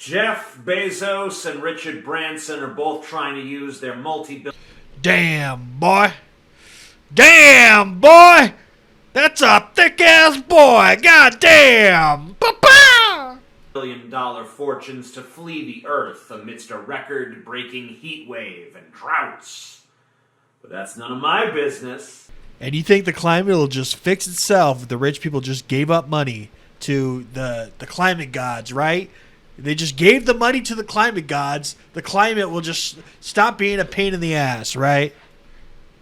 Jeff Bezos and Richard Branson are both trying to use their Damn, boy. Damn, boy. That's a thick-ass boy. God damn. Ba-ba! billion-dollar fortunes to flee the earth amidst a record-breaking heat wave and droughts. But that's none of my business. And you think the climate will just fix itself if the rich people just gave up money to the climate gods, right? They just gave the money to the climate gods. The climate will just stop being a pain in the ass, right?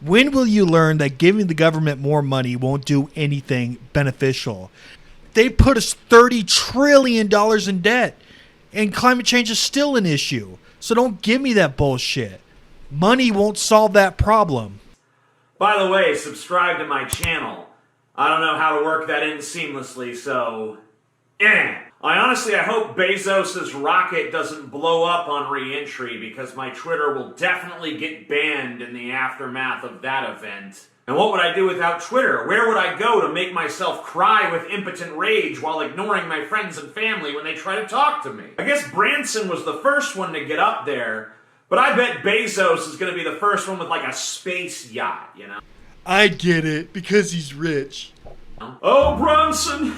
When will you learn that giving the government more money won't do anything beneficial? They put us $30 trillion in debt, and climate change is still an issue. So don't give me that bullshit. Money won't solve that problem. By the way, subscribe to my channel. I don't know how to work that in seamlessly, so... I hope Bezos' rocket doesn't blow up on re-entry, because my Twitter will definitely get banned in the aftermath of that event. And what would I do without Twitter? Where would I go to make myself cry with impotent rage while ignoring my friends and family when they try to talk to me? I guess Branson was the first one to get up there, but I bet Bezos is going to be the first one with like a space yacht, you know? I get it, because he's rich. Oh, Branson,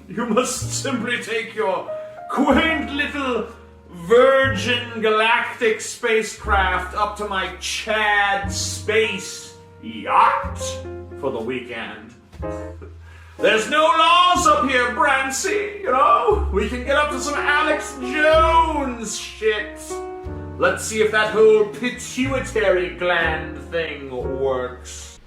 you must simply take your quaint little Virgin Galactic spacecraft up to my Chad space yacht for the weekend. There's no laws up here, Brancy, you know? We can get up to some Alex Jones shit. Let's see if that whole pituitary gland thing works.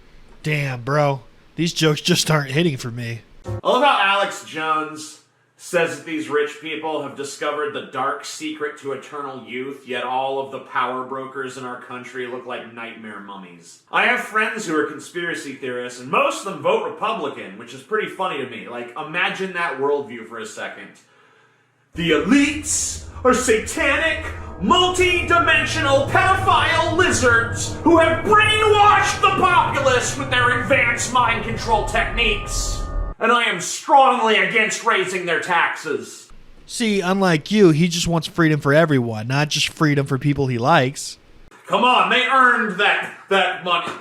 Damn, bro. These jokes just aren't hitting for me. I love how Alex Jones says that these rich people have discovered the dark secret to eternal youth, yet all of the power brokers in our country look like nightmare mummies. I have friends who are conspiracy theorists, and most of them vote Republican, which is pretty funny to me. Like, imagine that worldview for a second. The elites are satanic, multi-dimensional pedophile lizards who have brainwashed the populace with their advanced mind control techniques. And I am strongly against raising their taxes. See, unlike you, he just wants freedom for everyone, not just freedom for people he likes. Come on, they earned that money.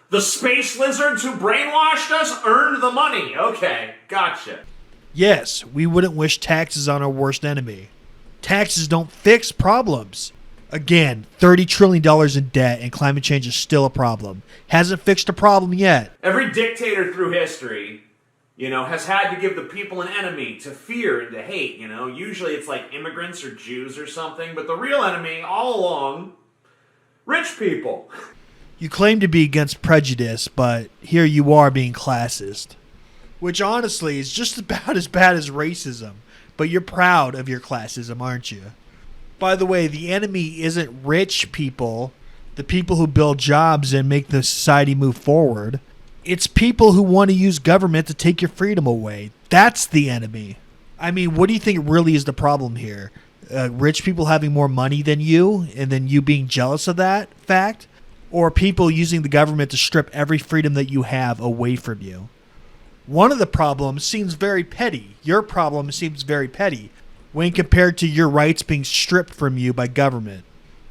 The space lizards who brainwashed us earned the money. Okay, gotcha. Yes, we wouldn't wish taxes on our worst enemy. Taxes don't fix problems. Again, $30 trillion in debt and climate change is still a problem. Hasn't fixed a problem yet. Every dictator through history, you know, has had to give the people an enemy to fear and to hate, you know. Usually it's like immigrants or Jews or something, but the real enemy all along, rich people. You claim to be against prejudice, but here you are being classist. Which honestly is just about as bad as racism. But you're proud of your classism, aren't you? By the way, the enemy isn't rich people, the people who build jobs and make the society move forward. It's people who want to use government to take your freedom away. That's the enemy. I mean, what do you think really is the problem here? Rich people having more money than you, and then you being jealous of that fact? Or people using the government to strip every freedom that you have away from you? One of the problems seems very petty. Your problem seems very petty when compared to your rights being stripped from you by government.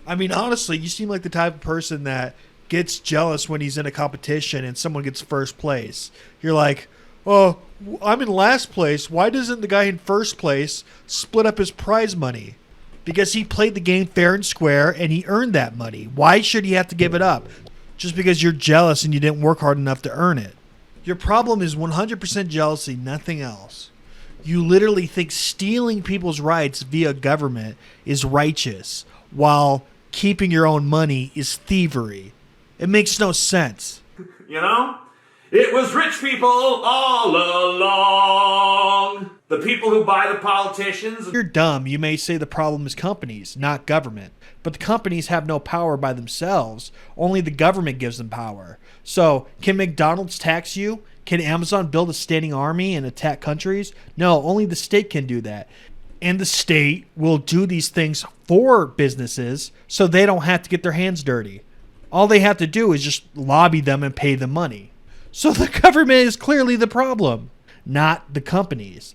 I mean, honestly, you seem like the type of person that gets jealous when he's in a competition and someone gets first place. You're like, oh, I'm in last place. Why doesn't the guy in first place split up his prize money? Because he played the game fair and square and he earned that money. Why should he have to give it up? Just because you're jealous and you didn't work hard enough to earn it. Your problem is 100% jealousy, nothing else. You literally think stealing people's rights via government is righteous, while keeping your own money is thievery. It makes no sense. You know? It was rich people all along. The people who buy the politicians. If you're dumb, you may say the problem is companies, not government. But the companies have no power by themselves. Only the government gives them power. So, can McDonald's tax you? Can Amazon build a standing army and attack countries? No, only the state can do that. And the state will do these things for businesses so they don't have to get their hands dirty. All they have to do is just lobby them and pay them money. So the government is clearly the problem, not the companies.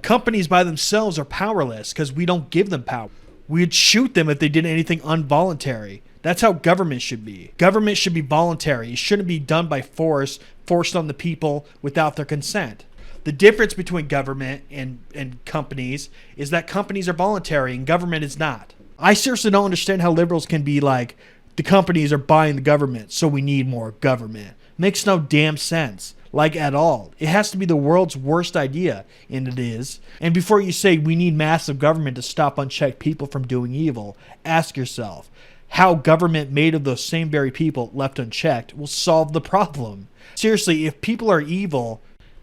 Companies by themselves are powerless because we don't give them power. We'd shoot them if they did anything involuntary. That's how government should be. Government should be voluntary. It shouldn't be done by force, forced on the people without their consent. The difference between government and companies is that companies are voluntary and government is not. I seriously don't understand how liberals can be like, the companies are buying the government, so we need more government. Makes no damn sense. Like at all. It has to be the world's worst idea, and it is. And before you say we need massive government to stop unchecked people from doing evil, ask yourself, how government made of those same very people left unchecked will solve the problem. Seriously, if people are evil,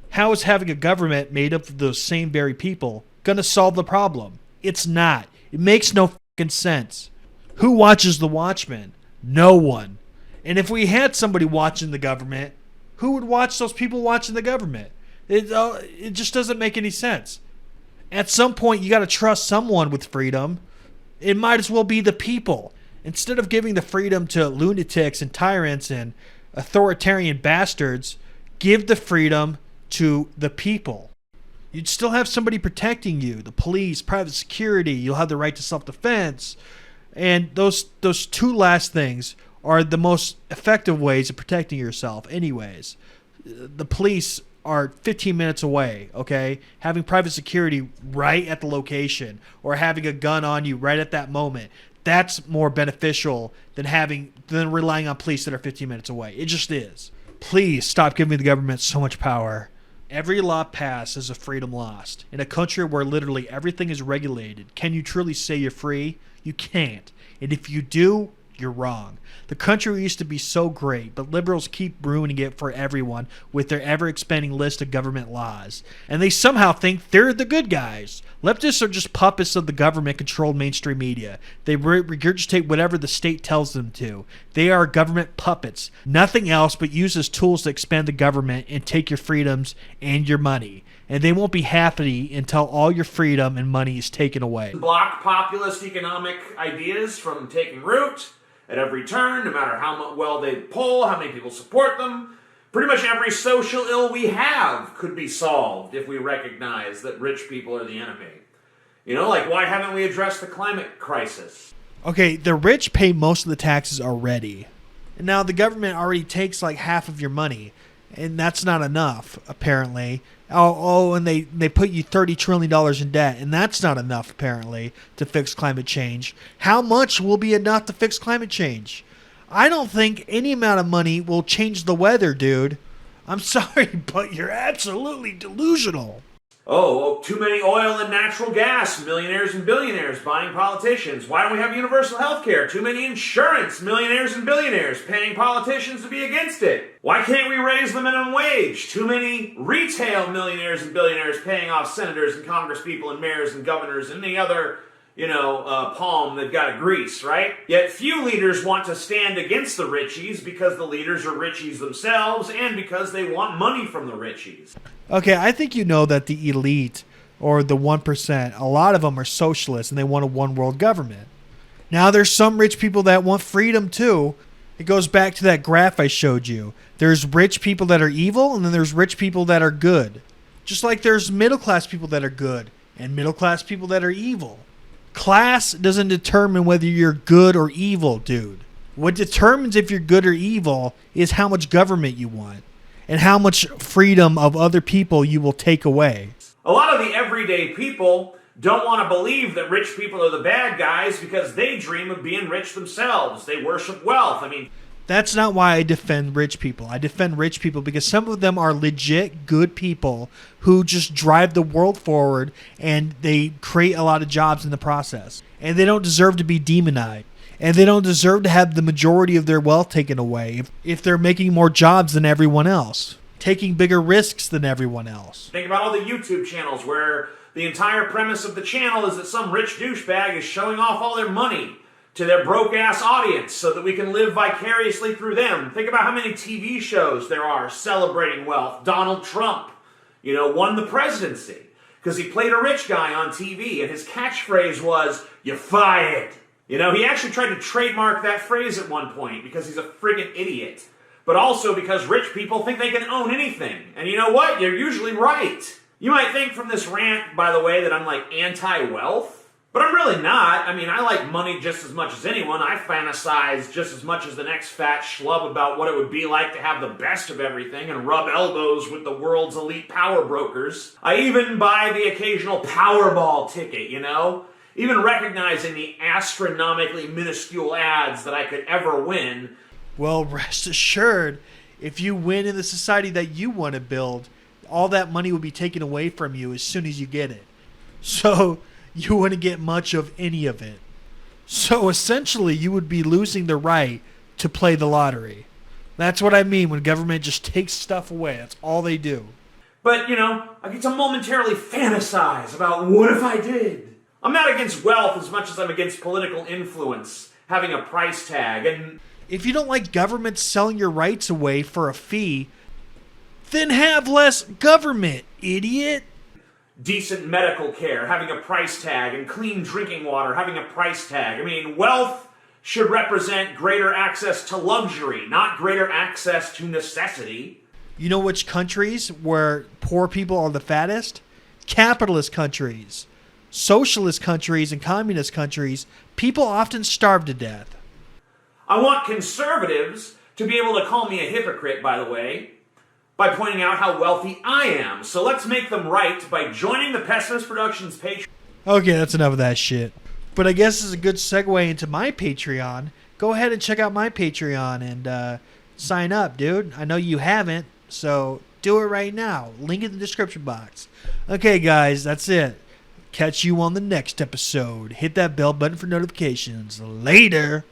how is having a government made up of those same very people gonna solve the problem? It's not. It makes no fucking sense. Who watches The Watchmen? No one. And if we had somebody watching the government, who would watch those people watching the government? It just doesn't make any sense. At some point, you got to trust someone with freedom. It might as well be the people. Instead of giving the freedom to lunatics and tyrants and authoritarian bastards, give the freedom to the people. You'd still have somebody protecting you. The police, private security. You'll have the right to self-defense. And those two last things are the most effective ways of protecting yourself anyways. The police are 15 minutes away, okay? Having private security right at the location or having a gun on you right at that moment, that's more beneficial than relying on police that are 15 minutes away. It just is. Please stop giving the government so much power. Every law passed is a freedom lost. In a country where literally everything is regulated, can you truly say you're free? You can't. And if you do, you're wrong. The country used to be so great, but liberals keep ruining it for everyone with their ever-expanding list of government laws. And they somehow think they're the good guys. Leftists are just puppets of the government-controlled mainstream media. They regurgitate whatever the state tells them to. They are government puppets. Nothing else but use as tools to expand the government and take your freedoms and your money. And they won't be happy until all your freedom and money is taken away. Block populist economic ideas from taking root at every turn, no matter how well they poll, how many people support them. Pretty much every social ill we have could be solved if we recognize that rich people are the enemy. You know, like why haven't we addressed the climate crisis? Okay, the rich pay most of the taxes already. And now the government already takes like half of your money. And that's not enough, apparently. And they put you $30 trillion in debt, and that's not enough, apparently, to fix climate change. How much will be enough to fix climate change? I don't think any amount of money will change the weather, dude. I'm sorry, but you're absolutely delusional. Oh, too many oil and natural gas, millionaires and billionaires buying politicians. Why don't we have universal health care? Too many insurance, millionaires and billionaires paying politicians to be against it. Why can't we raise the minimum wage? Too many retail millionaires and billionaires paying off senators and congresspeople and mayors and governors and any other, palm they've got to grease, right? Yet few leaders want to stand against the richies because the leaders are richies themselves and because they want money from the richies. Okay, I think you know that the elite, or the 1%, a lot of them are socialists and they want a one-world government. Now, there's some rich people that want freedom too. It goes back to that graph I showed you. There's rich people that are evil, and then there's rich people that are good. Just like there's middle-class people that are good, and middle-class people that are evil. Class doesn't determine whether you're good or evil, dude. What determines if you're good or evil is how much government you want. And how much freedom of other people you will take away. A lot of the everyday people don't want to believe that rich people are the bad guys because they dream of being rich themselves. They worship wealth. That's not why I defend rich people. I defend rich people because some of them are legit good people who just drive the world forward and they create a lot of jobs in the process. And they don't deserve to be demonized. And they don't deserve to have the majority of their wealth taken away if they're making more jobs than everyone else, taking bigger risks than everyone else. Think about all the YouTube channels where the entire premise of the channel is that some rich douchebag is showing off all their money to their broke-ass audience so that we can live vicariously through them. Think about how many TV shows there are celebrating wealth. Donald Trump, won the presidency because he played a rich guy on TV and his catchphrase was, "You're fired." He actually tried to trademark that phrase at one point because he's a friggin' idiot. But also because rich people think they can own anything. And you know what? You're usually right. You might think from this rant, by the way, that I'm like anti-wealth. But I'm really not. I mean, I like money just as much as anyone. I fantasize just as much as the next fat schlub about what it would be like to have the best of everything and rub elbows with the world's elite power brokers. I even buy the occasional Powerball ticket, you know? Even recognizing the astronomically minuscule odds that I could ever win. Well, rest assured, if you win in the society that you want to build, all that money will be taken away from you as soon as you get it. So you wouldn't get much of any of it. So essentially, you would be losing the right to play the lottery. That's what I mean when government just takes stuff away. That's all they do. But, you know, I get to momentarily fantasize about what if I did. I'm not against wealth as much as I'm against political influence, having a price tag, and if you don't like government selling your rights away for a fee, then have less government, idiot. Decent medical care, having a price tag, and clean drinking water, having a price tag. I mean, wealth should represent greater access to luxury, not greater access to necessity. You know which countries where poor people are the fattest? Capitalist countries. Socialist countries and communist countries, people often starve to death. I want conservatives to be able to call me a hypocrite, by the way, by pointing out how wealthy I am. So let's make them right by joining the Pessimist Productions Patreon. Okay, that's enough of that shit. But I guess this is a good segue into my Patreon. Go ahead and check out my Patreon and sign up, dude. I know you haven't, so do it right now. Link in the description box. Okay, guys, that's it. Catch you on the next episode. Hit that bell button for notifications. Later.